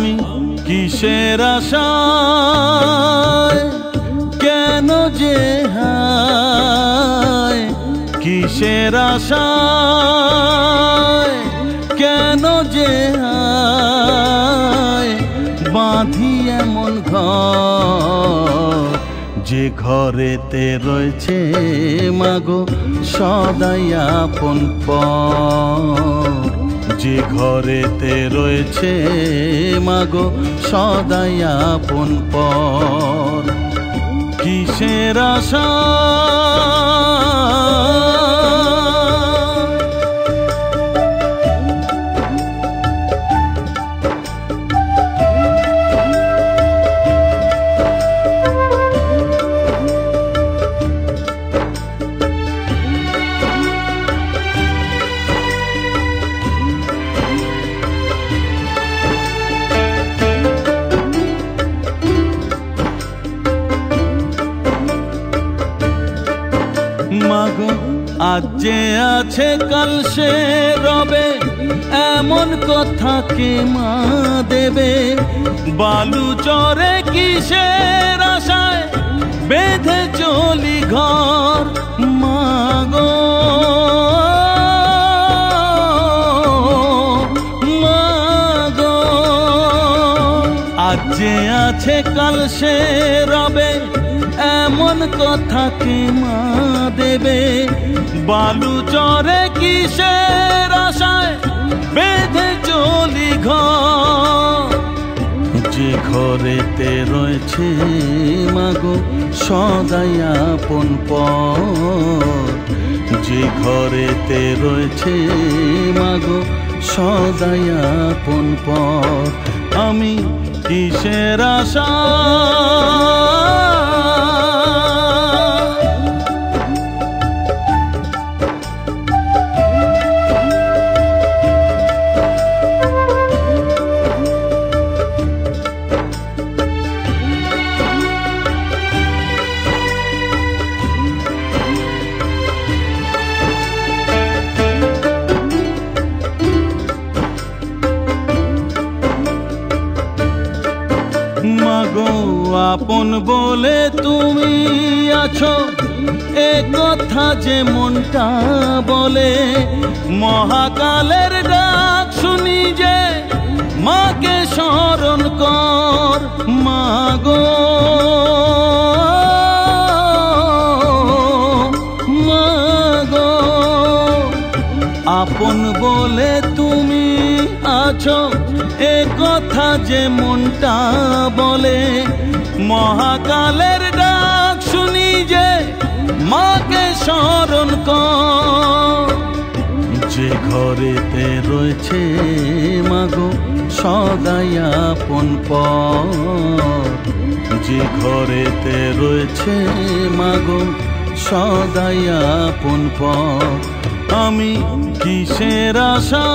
আমি কিসের আশায় কেন যে হায়, কিসের আশায় কেন যে হায় বাঁধি এমন ঘর, যে ঘরেতে রয়েছে মাগো সদাই আপন পর, যে ঘরেতে রয়েছে মাগো সদাই আপন পর। কিসের আশা মাগো আজ যে আছে কাল সে রবে, এমন কথা কে মা দেবে? বালু চরে কিসের আশায় বেঁধে চলি ঘর, মাগো মাগো আজ যে আছে কাল সে রবে, এমন কথা কে মা দেবে? বালু চরে কিসের আশায় বেঁধে চলি ঘর, যে ঘরেতে রয়েছে মাগো সদাই আপন পর, যে ঘরেতে রয়েছে মাগো সদাই আপন পর। আমি কিসের আশা মাগো আপন বলে তুমি আছো, এ কথা যে মনটা বলে। মহাকালের ডাক শুনি যে মাকে স্মরণ কর, মাগো মাগো আপন বলে তুমি আছো, এ কথা যে মনটা বলে। মহাকালের ডাক শুনি যে মাকে স্মরণ কর, যে ঘরেতে রয়েছে মাগো সদাই আপন পর, যে ঘরেতে রয়েছে মাগো সদাই আপন পর। আমি কিসের আশা